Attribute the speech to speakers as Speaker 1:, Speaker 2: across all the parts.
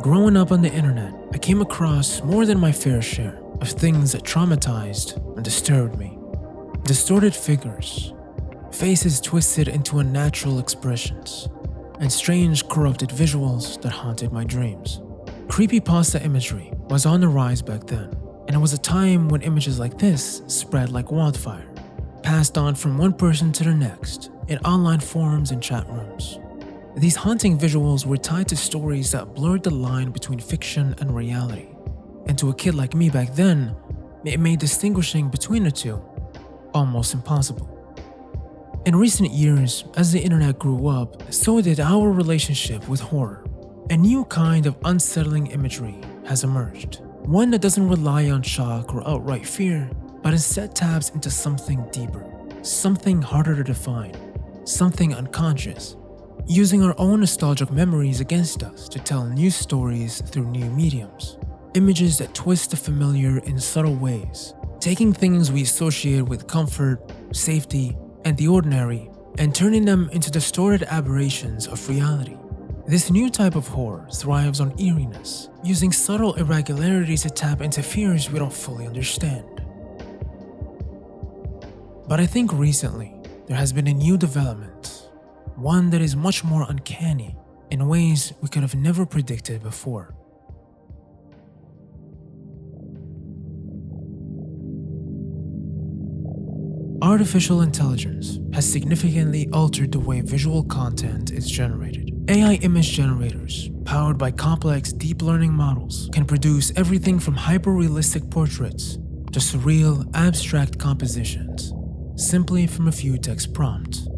Speaker 1: Growing up on the internet, I came across more than my fair share of things that traumatized and disturbed me. Distorted figures, faces twisted into unnatural expressions, and strange corrupted visuals that haunted my dreams. Creepypasta imagery was on the rise back then, and it was a time when images like this spread like wildfire, passed on from one person to the next in online forums and chat rooms. These haunting visuals were tied to stories that blurred the line between fiction and reality, and to a kid like me back then, it made distinguishing between the two almost impossible. In recent years, as the internet grew up, so did our relationship with horror. A new kind of unsettling imagery has emerged, one that doesn't rely on shock or outright fear, but instead taps into something deeper, something harder to define, something unconscious, using our own nostalgic memories against us to tell new stories through new mediums. Images that twist the familiar in subtle ways, taking things we associate with comfort, safety, and the ordinary, and turning them into distorted aberrations of reality. This new type of horror thrives on eeriness, using subtle irregularities to tap into fears we don't fully understand. But I think recently, there has been a new development, one that is much more uncanny in ways we could have never predicted before. Artificial intelligence has significantly altered the way visual content is generated. AI image generators, powered by complex deep learning models, can produce everything from hyper-realistic portraits to surreal, abstract compositions, simply from a few text prompts.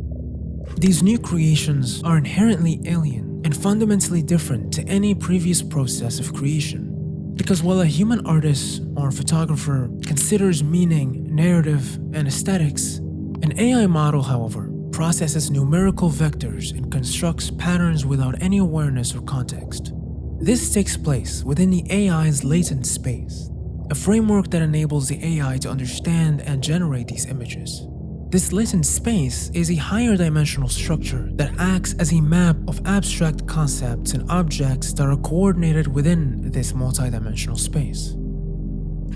Speaker 1: These new creations are inherently alien and fundamentally different to any previous process of creation. Because while a human artist or photographer considers meaning, narrative, and aesthetics, an AI model, however, processes numerical vectors and constructs patterns without any awareness or context. This takes place within the AI's latent space, a framework that enables the AI to understand and generate these images. This latent space is a higher dimensional structure that acts as a map of abstract concepts and objects that are coordinated within this multidimensional space.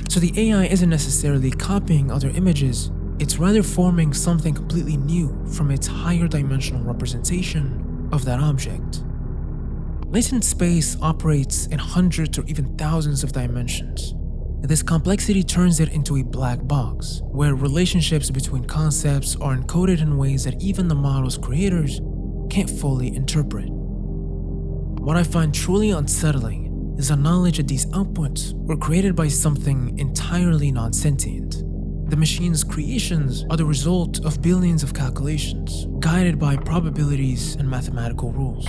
Speaker 1: So the AI isn't necessarily copying other images, it's rather forming something completely new from its higher dimensional representation of that object. Latent space operates in hundreds or even thousands of dimensions. This complexity turns it into a black box, where relationships between concepts are encoded in ways that even the model's creators can't fully interpret. What I find truly unsettling is the knowledge that these outputs were created by something entirely non-sentient. The machine's creations are the result of billions of calculations, guided by probabilities and mathematical rules.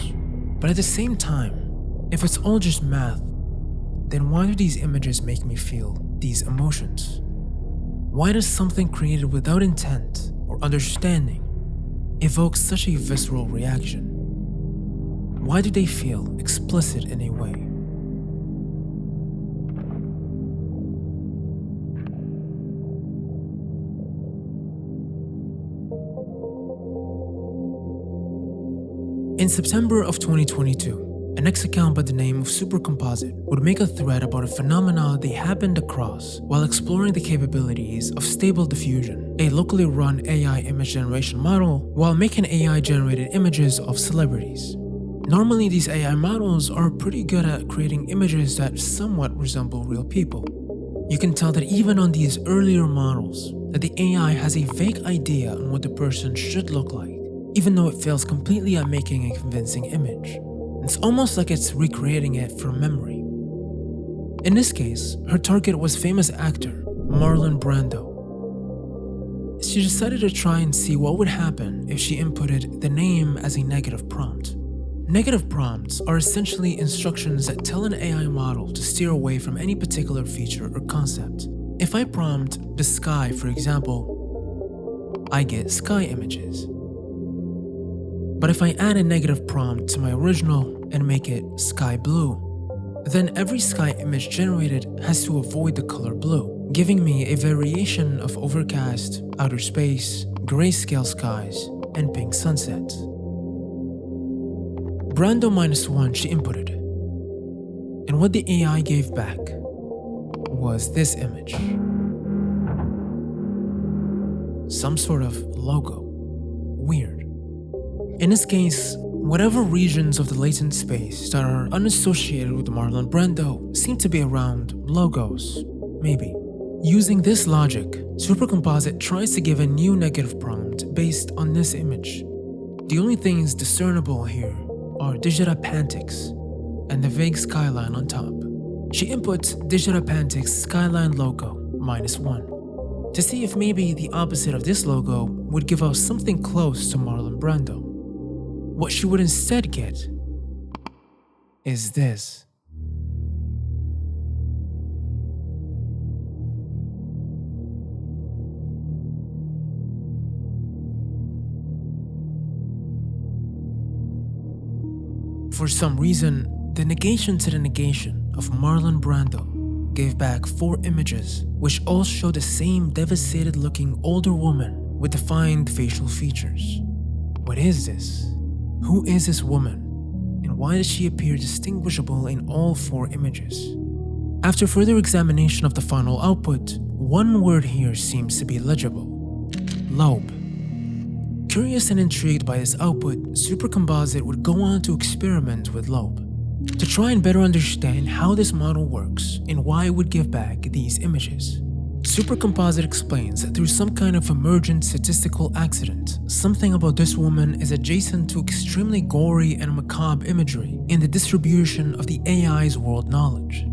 Speaker 1: But at the same time, if it's all just math, then why do these images make me feel these emotions? Why does something created without intent or understanding evoke such a visceral reaction? Why do they feel explicit in a way? In September of 2022, an ex-account by the name of Supercomposite would make a thread about a phenomenon they happened across while exploring the capabilities of Stable Diffusion, a locally run AI image generation model, while making AI-generated images of celebrities. Normally, these AI models are pretty good at creating images that somewhat resemble real people. You can tell that even on these earlier models, that the AI has a vague idea on what the person should look like, even though it fails completely at making a convincing image. It's almost like it's recreating it from memory. In this case, her target was famous actor Marlon Brando. She decided to try and see what would happen if she inputted the name as a negative prompt. Negative prompts are essentially instructions that tell an AI model to steer away from any particular feature or concept. If I prompt the sky, for example, I get sky images. But if I add a negative prompt to my original and make it sky blue, then every sky image generated has to avoid the color blue, giving me a variation of overcast, outer space, grayscale skies, and pink sunsets. Brando -1 she inputted. And what the AI gave back was this image. Some sort of logo. Weird. In this case, whatever regions of the latent space that are unassociated with Marlon Brando seem to be around logos, maybe. Using this logic, Supercomposite tries to give a new negative prompt based on this image. The only things discernible here are Digitapantics and the vague skyline on top. She inputs Digitapantics skyline logo -1 to see if maybe the opposite of this logo would give us something close to Marlon Brando. What she would instead get is this. For some reason, the negation to the negation of Marlon Brando gave back 4 images which all show the same devastated looking older woman with defined facial features. What is this? Who is this woman? And why does she appear distinguishable in all 4 images? After further examination of the final output, one word here seems to be legible. Loab. Curious and intrigued by this output, Supercomposite would go on to experiment with Loab to try and better understand how this model works and why it would give back these images. Supercomposite explains that through some kind of emergent statistical accident, something about this woman is adjacent to extremely gory and macabre imagery in the distribution of the AI's world knowledge.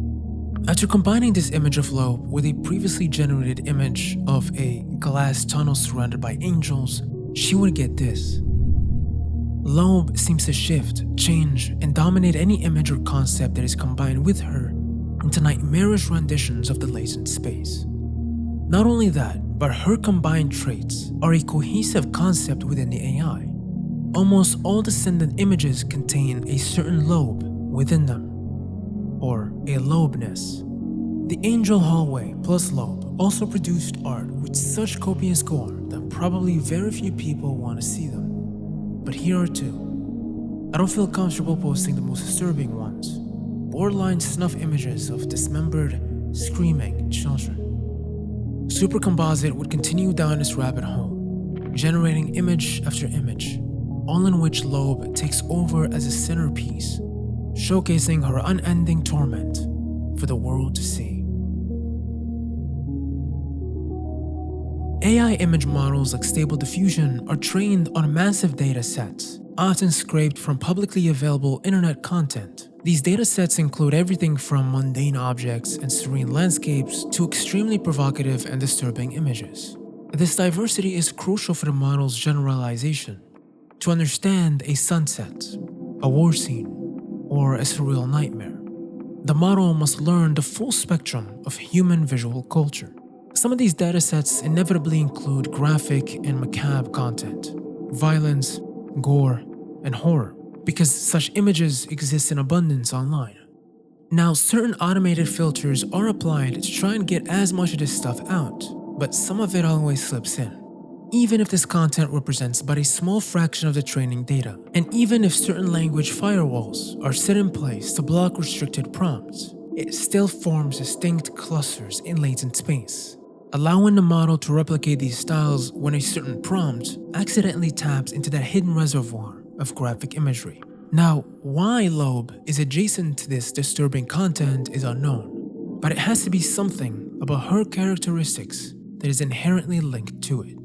Speaker 1: After combining this image of Loab with a previously generated image of a glass tunnel surrounded by angels, she would get this. Loab seems to shift, change, and dominate any image or concept that is combined with her into nightmarish renditions of the latent space. Not only that, but her combined traits are a cohesive concept within the AI. Almost all descendant images contain a certain lobe within them, or a lobeness. The angel hallway plus lobe also produced art with such copious gore that probably very few people want to see them. But here are 2. I don't feel comfortable posting the most disturbing ones. Borderline snuff images of dismembered, screaming children. Supercomposite would continue down this rabbit hole, generating image after image, all in which Loab takes over as a centerpiece, showcasing her unending torment for the world to see. AI image models like Stable Diffusion are trained on massive data sets, often scraped from publicly available internet content. These data sets include everything from mundane objects and serene landscapes to extremely provocative and disturbing images. This diversity is crucial for the model's generalization. To understand a sunset, a war scene, or a surreal nightmare, the model must learn the full spectrum of human visual culture. Some of these datasets inevitably include graphic and macabre content, violence, gore, and horror, because such images exist in abundance online. Now, certain automated filters are applied to try and get as much of this stuff out, but some of it always slips in. Even if this content represents but a small fraction of the training data, and even if certain language firewalls are set in place to block restricted prompts, it still forms distinct clusters in latent space, allowing the model to replicate these styles when a certain prompt accidentally taps into that hidden reservoir of graphic imagery. Now, why Loab is adjacent to this disturbing content is unknown, but it has to be something about her characteristics that is inherently linked to it.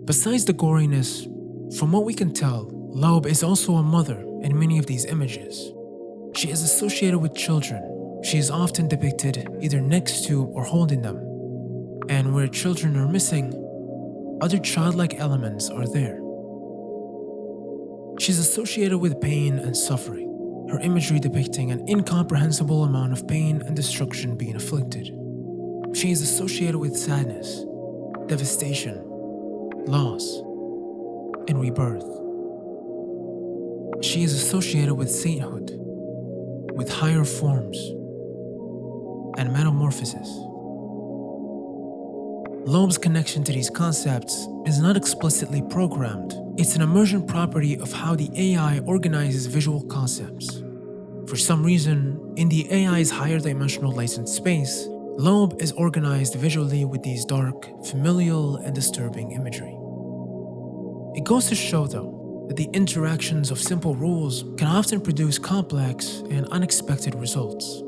Speaker 1: Besides the goriness, from what we can tell, Loab is also a mother in many of these images. She is associated with children. She is often depicted either next to or holding them, and where children are missing, other childlike elements are there. She's associated with pain and suffering, her imagery depicting an incomprehensible amount of pain and destruction being inflicted. She is associated with sadness, devastation, loss, and rebirth. She is associated with sainthood, with higher forms, and metamorphosis. Loab's connection to these concepts is not explicitly programmed. It's an emergent property of how the AI organizes visual concepts. For some reason, in the AI's higher dimensional latent space, Loab is organized visually with these dark, familial, and disturbing imagery. It goes to show, though, that the interactions of simple rules can often produce complex and unexpected results.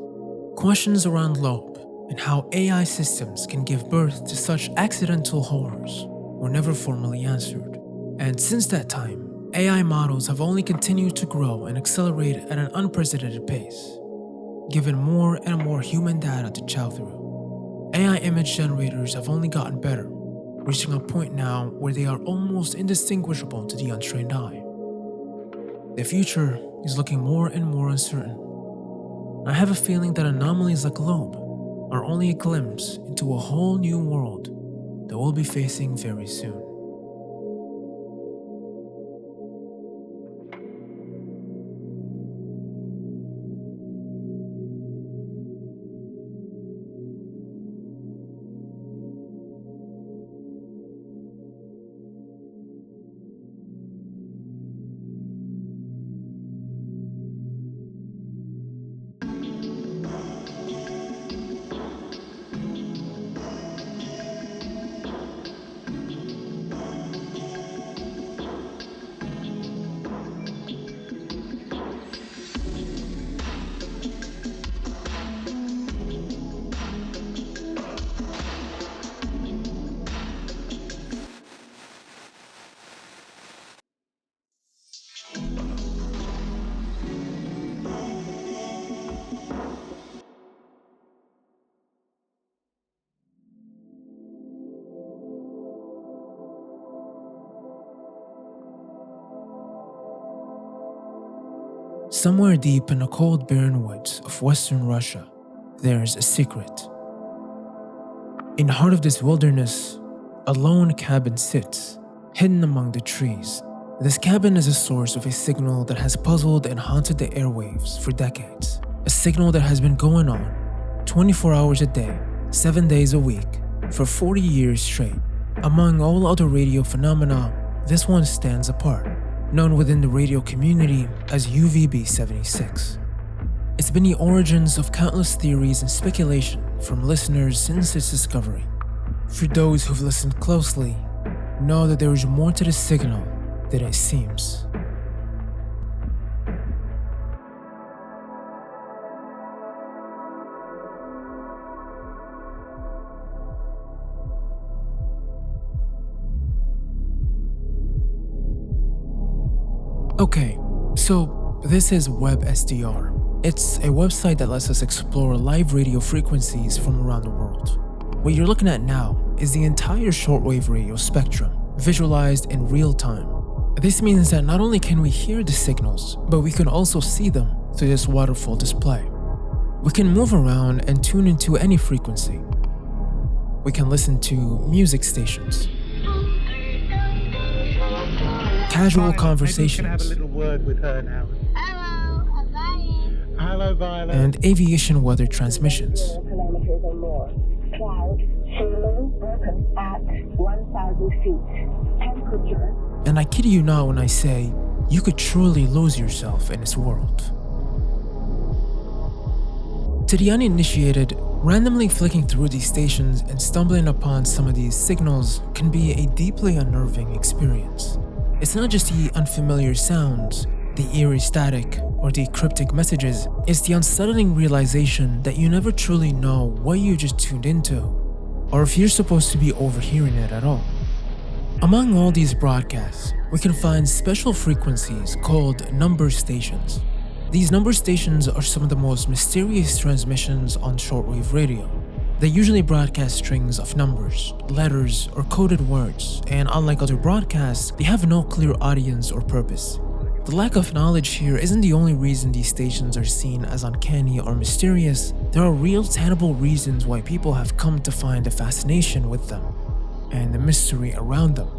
Speaker 1: Questions around Loab and how AI systems can give birth to such accidental horrors were never formally answered. And since that time, AI models have only continued to grow and accelerate at an unprecedented pace, given more and more human data to chow through. AI image generators have only gotten better, reaching a point now where they are almost indistinguishable to the untrained eye. The future is looking more and more uncertain. I have a feeling that anomalies like Loab are only a glimpse into a whole new world that we'll be facing very soon. Somewhere deep in the cold, barren woods of western Russia, there's a secret. In the heart of this wilderness, a lone cabin sits, hidden among the trees. This cabin is a source of a signal that has puzzled and haunted the airwaves for decades. A signal that has been going on 24 hours a day, 7 days a week, for 40 years straight. Among all other radio phenomena, this one stands apart, known within the radio community as UVB-76. It's been the origins of countless theories and speculation from listeners since its discovery. For those who've listened closely, know that there is more to the signal than it seems. Okay, so this is WebSDR. It's a website that lets us explore live radio frequencies from around the world. What you're looking at now is the entire shortwave radio spectrum, visualized in real time. This means that not only can we hear the signals, but we can also see them through this waterfall display. We can move around and tune into any frequency. We can listen to music stations, casual conversations,
Speaker 2: Maybe we can have a little word with her now.
Speaker 3: Hello, Violet.
Speaker 2: Hello, Violet.
Speaker 1: and aviation weather transmissions.
Speaker 3: Kilometers or more. Cloud, ceiling, broken at 1,000 feet. Temperature.
Speaker 1: And I kid you not when I say, you could truly lose yourself in this world. To the uninitiated, randomly flicking through these stations and stumbling upon some of these signals can be a deeply unnerving experience. It's not just the unfamiliar sounds, the eerie static, or the cryptic messages. It's the unsettling realization that you never truly know what you just tuned into, or if you're supposed to be overhearing it at all. Among all these broadcasts, we can find special frequencies called number stations. These number stations are some of the most mysterious transmissions on shortwave radio. They usually broadcast strings of numbers, letters, or coded words, and unlike other broadcasts, they have no clear audience or purpose. The lack of knowledge here isn't the only reason these stations are seen as uncanny or mysterious. There are real, tangible reasons why people have come to find a fascination with them, and the mystery around them.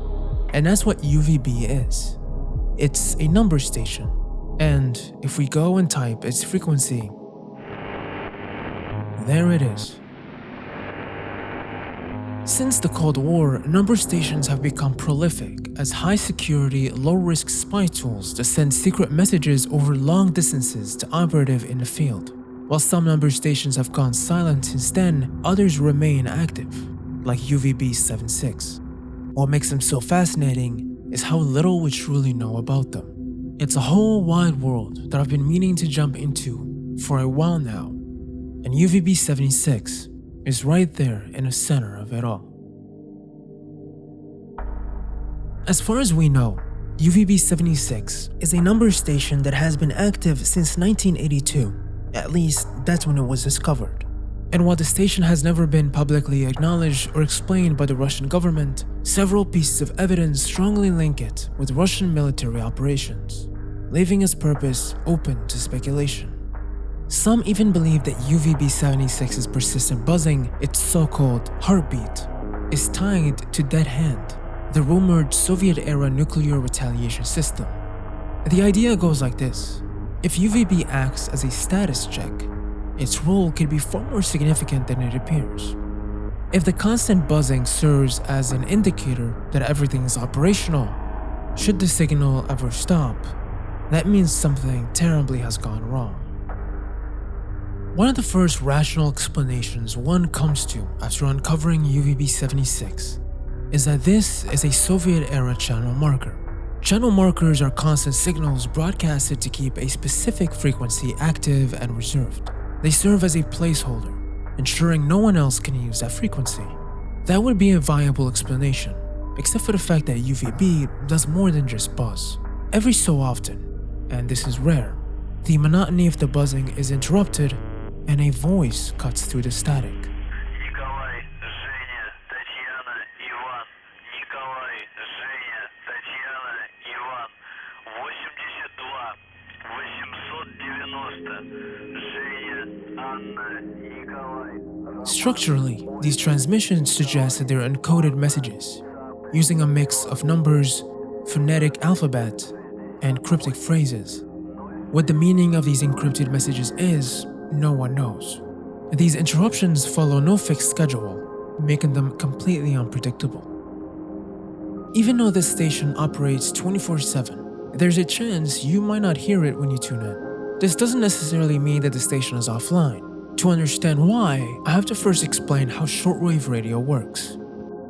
Speaker 1: And that's what UVB is. It's a number station, and if we go and type its frequency, there it is. Since the Cold War, number stations have become prolific as high-security, low-risk spy tools to send secret messages over long distances to operatives in the field. While some number stations have gone silent since then, others remain active, like UVB-76. What makes them so fascinating is how little we truly know about them. It's a whole wide world that I've been meaning to jump into for a while now, and UVB-76 is right there in the center of it all. As far as we know, UVB-76 is a number station that has been active since 1982. At least, that's when it was discovered. And while the station has never been publicly acknowledged or explained by the Russian government, several pieces of evidence strongly link it with Russian military operations, leaving its purpose open to speculation. Some even believe that UVB-76's persistent buzzing, its so-called heartbeat, is tied to Dead Hand, the rumored Soviet-era nuclear retaliation system. The idea goes like this. If UVB acts as a status check, its role could be far more significant than it appears. If the constant buzzing serves as an indicator that everything is operational, should the signal ever stop, that means something terribly has gone wrong. One of the first rational explanations one comes to after uncovering UVB-76 is that this is a Soviet-era channel marker. Channel markers are constant signals broadcasted to keep a specific frequency active and reserved. They serve as a placeholder, ensuring no one else can use that frequency. That would be a viable explanation, except for the fact that UVB does more than just buzz. Every so often, and this is rare, the monotony of the buzzing is interrupted and a voice cuts through the static. Structurally, these transmissions suggest that they're encoded messages, using a mix of numbers, phonetic alphabet, and cryptic phrases. What the meaning of these encrypted messages is, no one knows. These interruptions follow no fixed schedule, making them completely unpredictable. Even though this station operates 24/7, there's a chance you might not hear it when you tune in. This doesn't necessarily mean that the station is offline. To understand why, I have to first explain how shortwave radio works.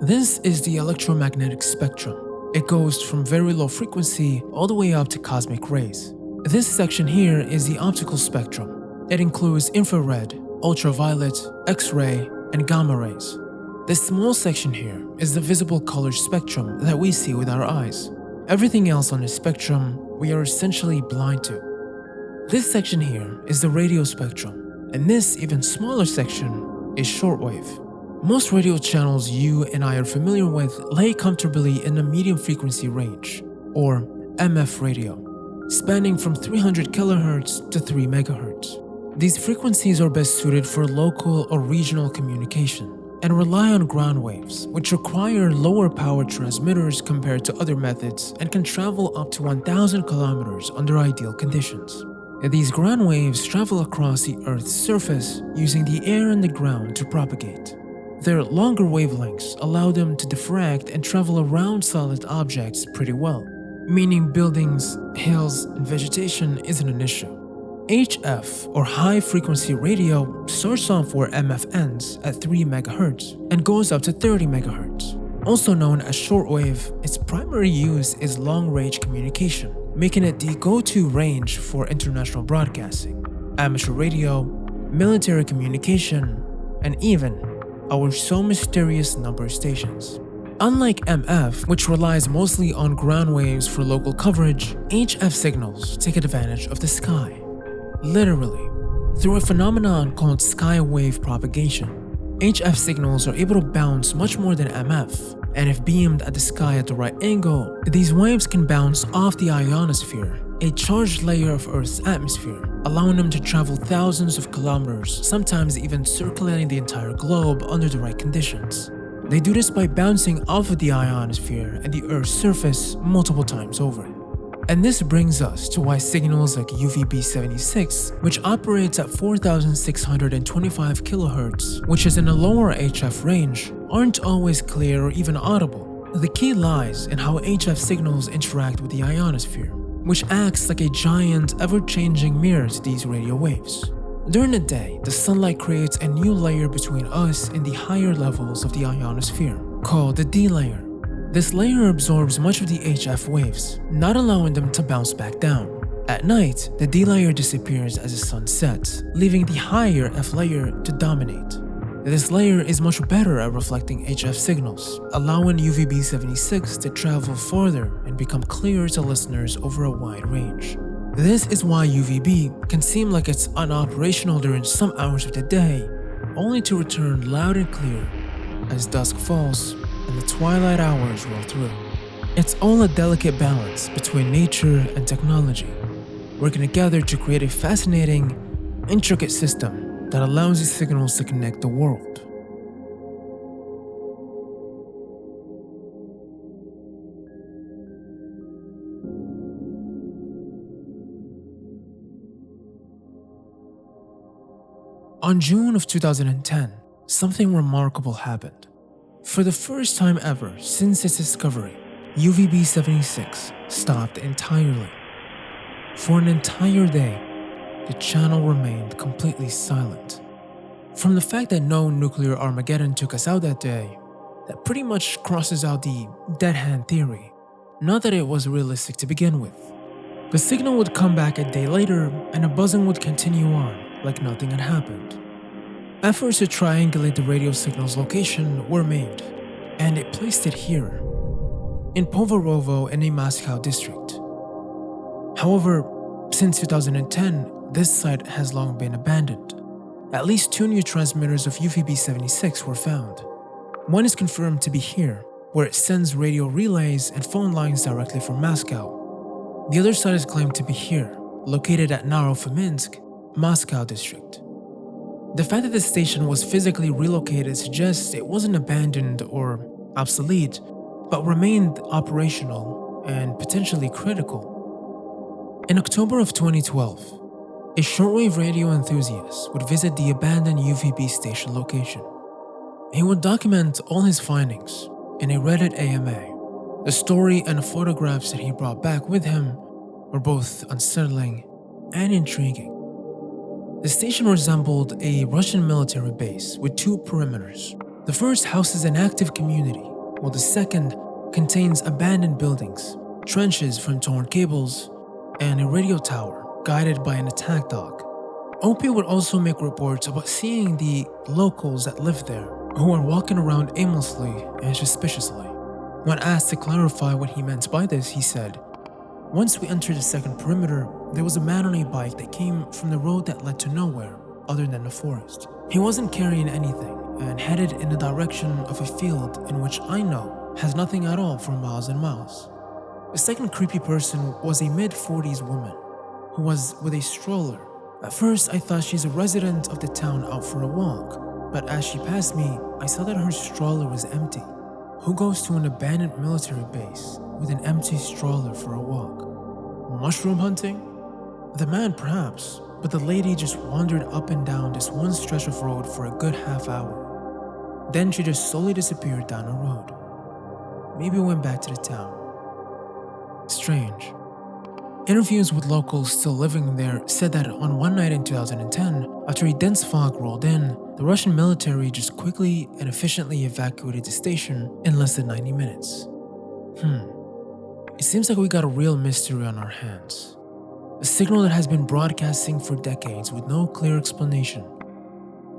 Speaker 1: This is the electromagnetic spectrum. It goes from very low frequency all the way up to cosmic rays. This section here is the optical spectrum. It includes infrared, ultraviolet, X-ray, and gamma rays. This small section here is the visible color spectrum that we see with our eyes. Everything else on the spectrum we are essentially blind to. This section here is the radio spectrum. And this even smaller section is shortwave. Most radio channels you and I are familiar with lay comfortably in the medium frequency range, or MF radio, spanning from 300 kHz to 3 MHz. These frequencies are best suited for local or regional communication and rely on ground waves, which require lower power transmitters compared to other methods and can travel up to 1,000 kilometers under ideal conditions. These ground waves travel across the Earth's surface using the air and the ground to propagate. Their longer wavelengths allow them to diffract and travel around solid objects pretty well, meaning buildings, hills, and vegetation isn't an issue. HF, or high-frequency radio, starts off where MF ends at 3 MHz and goes up to 30 MHz. Also known as shortwave, its primary use is long-range communication, making it the go-to range for international broadcasting, amateur radio, military communication, and even our so mysterious number stations. Unlike MF, which relies mostly on ground waves for local coverage, HF signals take advantage of the sky. Literally, through a phenomenon called sky wave propagation. HF signals are able to bounce much more than MF, and if beamed at the sky at the right angle, these waves can bounce off the ionosphere, a charged layer of Earth's atmosphere, allowing them to travel thousands of kilometers, sometimes even circulating the entire globe under the right conditions. They do this by bouncing off of the ionosphere and the Earth's surface multiple times over. And this brings us to why signals like UVB-76, which operates at 4,625 kHz, which is in a lower HF range, aren't always clear or even audible. The key lies in how HF signals interact with the ionosphere, which acts like a giant, ever-changing mirror to these radio waves. During the day, the sunlight creates a new layer between us and the higher levels of the ionosphere, called the D layer. This layer absorbs much of the HF waves, not allowing them to bounce back down. At night, the D layer disappears as the sun sets, leaving the higher F layer to dominate. This layer is much better at reflecting HF signals, allowing UVB76 to travel farther and become clearer to listeners over a wide range. This is why UVB can seem like it's unoperational during some hours of the day, only to return loud and clear as dusk falls and the twilight hours roll through. It's all a delicate balance between nature and technology, working together to create a fascinating, intricate system that allows these signals to connect the world. On June of 2010, something remarkable happened. For the first time ever since its discovery, UVB76 stopped entirely. For an entire day, the channel remained completely silent. From the fact that no nuclear Armageddon took us out that day, that pretty much crosses out the dead hand theory, not that it was realistic to begin with. The signal would come back a day later and the buzzing would continue on like nothing had happened. Efforts to triangulate the radio signal's location were made, and it placed it here, in Povarovo in a Moscow district. However, since 2010, this site has long been abandoned. At least 2 new transmitters of UVB76 were found. One is confirmed to be here, where it sends radio relays and phone lines directly from Moscow. The other site is claimed to be here, located at Narofominsk, Moscow district. The fact that the station was physically relocated suggests it wasn't abandoned or obsolete, but remained operational and potentially critical. In October of 2012, a shortwave radio enthusiast would visit the abandoned UVB station location. He would document all his findings in a Reddit AMA. The story and the photographs that he brought back with him were both unsettling and intriguing. The station resembled a Russian military base with 2 perimeters. The first houses an active community, while the second contains abandoned buildings, trenches from torn cables, and a radio tower guided by an attack dog. OP would also make reports about seeing the locals that lived there, who were walking around aimlessly and suspiciously. When asked to clarify what he meant by this, he said, "Once we entered the second perimeter, there was a man on a bike that came from the road that led to nowhere other than the forest. He wasn't carrying anything and headed in the direction of a field in which I know has nothing at all for miles and miles. The second creepy person was a mid-40s woman who was with a stroller. At first, I thought she's a resident of the town out for a walk, but as she passed me, I saw that her stroller was empty. Who goes to an abandoned military base with an empty stroller for a walk? Mushroom hunting? The man perhaps, but the lady just wandered up and down this one stretch of road for a good half hour. Then she just slowly disappeared down a road. Maybe went back to the town. Strange." Interviews with locals still living there said that on one night in 2010, after a dense fog rolled in, the Russian military just quickly and efficiently evacuated the station in less than 90 minutes. It seems like we got a real mystery on our hands. A signal that has been broadcasting for decades with no clear explanation.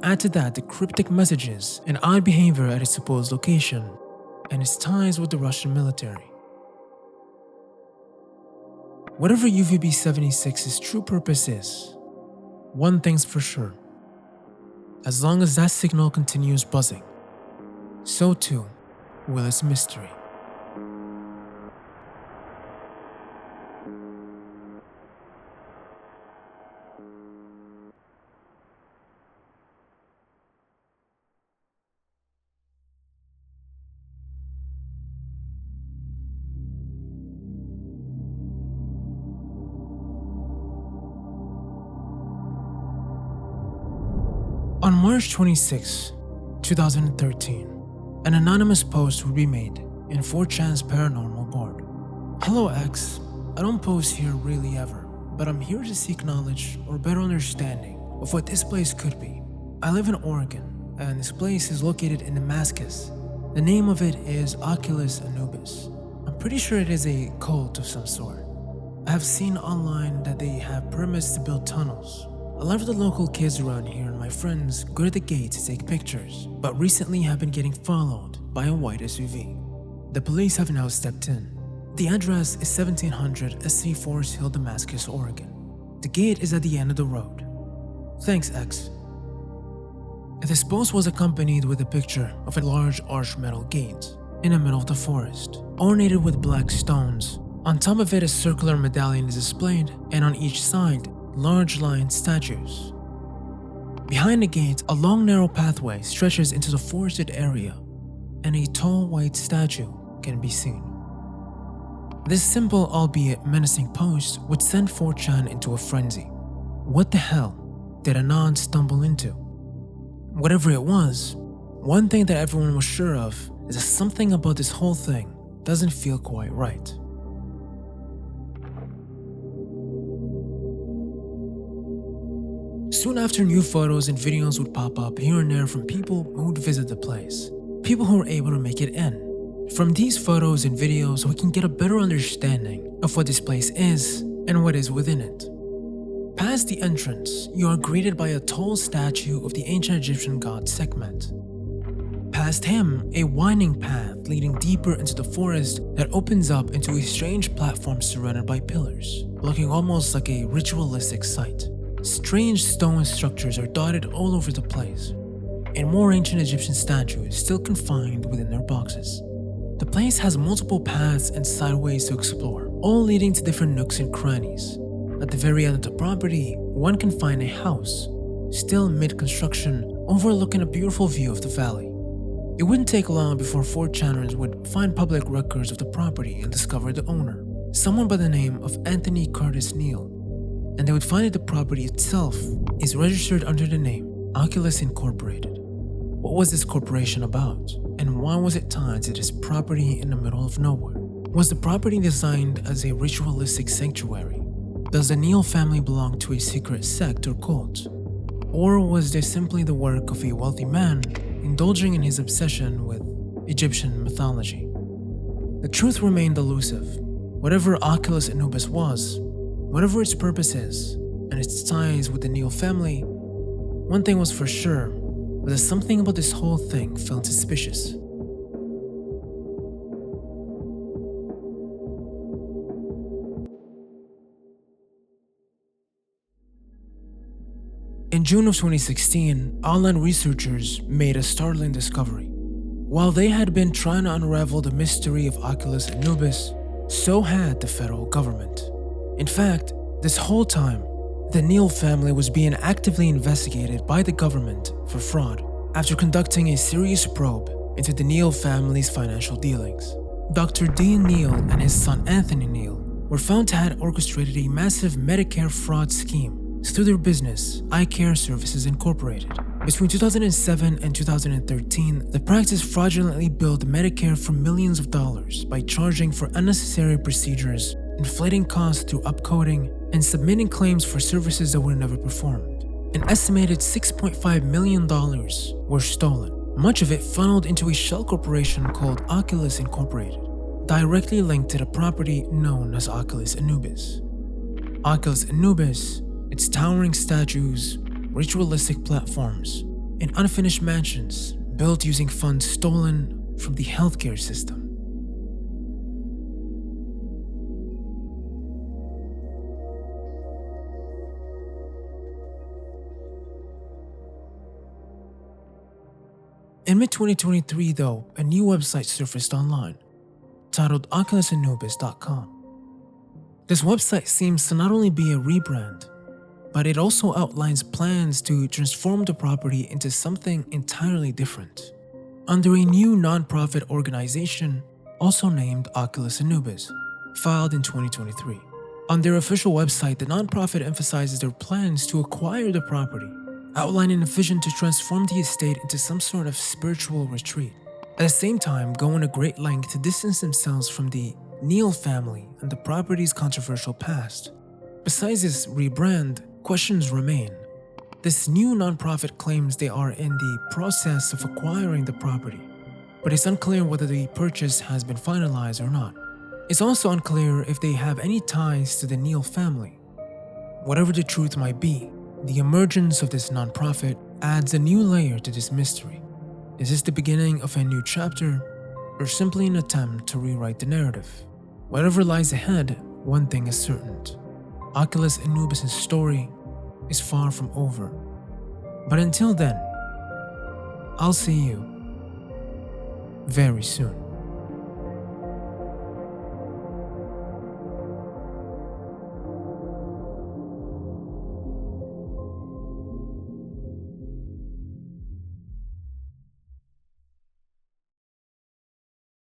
Speaker 1: Add to that the cryptic messages and odd behavior at its supposed location, and its ties with the Russian military. Whatever UVB76's true purpose is, one thing's for sure. As long as that signal continues buzzing, so too will its mystery. On March 26, 2013, an anonymous post would be made in 4chan's paranormal board. Hello X, I don't post here really ever, but I'm here to seek knowledge or better understanding of what this place could be. I live in Oregon, and this place is located in Damascus. The name of it is Oculus Anubis. I'm pretty sure it is a cult of some sort. I have seen online that they have permits to build tunnels. A lot of the local kids around here and my friends go to the gate to take pictures, but recently have been getting followed by a white SUV. The police have now stepped in. The address is 1700 SC Forest Hill, Damascus, Oregon. The gate is at the end of the road. Thanks, X. This post was accompanied with a picture of a large arched metal gate in the middle of the forest, ornated with black stones. On top of it, a circular medallion is displayed, and on each side, large lion statues. Behind the gate, a long narrow pathway stretches into the forested area, and a tall white statue can be seen. This simple, albeit menacing post would send 4chan into a frenzy. What the hell did Anon stumble into? Whatever it was, one thing that everyone was sure of is that something about this whole thing doesn't feel quite right. Soon after, new photos and videos would pop up here and there from people who would visit the place, people who were able to make it in. From these photos and videos, we can get a better understanding of what this place is and what is within it. Past the entrance, you are greeted by a tall statue of the ancient Egyptian god Sekhmet. Past him, a winding path leading deeper into the forest that opens up into a strange platform surrounded by pillars, looking almost like a ritualistic site. Strange stone structures are dotted all over the place, and more ancient Egyptian statues still confined within their boxes. The place has multiple paths and sideways to explore, all leading to different nooks and crannies. At the very end of the property, one can find a house, still mid-construction, overlooking a beautiful view of the valley. It wouldn't take long before 4chaners would find public records of the property and discover the owner, someone by the name of Anthony Curtis Neal, and they would find that the property itself is registered under the name Oculus Incorporated. What was this corporation about, and why was it tied to this property in the middle of nowhere? Was the property designed as a ritualistic sanctuary? Does the Neal family belong to a secret sect or cult? Or was this simply the work of a wealthy man indulging in his obsession with Egyptian mythology? The truth remained elusive. Whatever Oculus Anubis was, whatever its purpose is, and its ties with the Neal family, one thing was for sure, but that something about this whole thing felt suspicious. In June of 2016, online researchers made a startling discovery. While they had been trying to unravel the mystery of Oculus Anubis, so had the federal government. In fact, this whole time, the Neal family was being actively investigated by the government for fraud after conducting a serious probe into the Neal family's financial dealings. Dr. Dean Neal and his son Anthony Neal were found to have orchestrated a massive Medicare fraud scheme through their business, AI Services Incorporated. Between 2007 and 2013, the practice fraudulently billed Medicare for millions of dollars by charging for unnecessary procedures, inflating costs through upcoding, and submitting claims for services that were never performed. An estimated $6.5 million were stolen, much of it funneled into a shell corporation called Oculus Incorporated, directly linked to the property known as Oculus Anubis. Oculus Anubis, its towering statues, ritualistic platforms, and unfinished mansions built using funds stolen from the healthcare system. In mid-2023 though, a new website surfaced online, titled OculusAnubis.com. This website seems to not only be a rebrand, but it also outlines plans to transform the property into something entirely different, under a new non-profit organization also named Oculus Anubis, filed in 2023. On their official website, the non-profit emphasizes their plans to acquire the property, outlining a vision to transform the estate into some sort of spiritual retreat. At the same time, going to great length to distance themselves from the Neal family and the property's controversial past. Besides this rebrand, questions remain. This new nonprofit claims they are in the process of acquiring the property, but it's unclear whether the purchase has been finalized or not. It's also unclear if they have any ties to the Neal family. Whatever the truth might be, the emergence of this nonprofit adds a new layer to this mystery. Is this the beginning of a new chapter, or simply an attempt to rewrite the narrative? Whatever lies ahead, one thing is certain. Oculus Anubis' story is far from over. But until then, I'll see you very soon.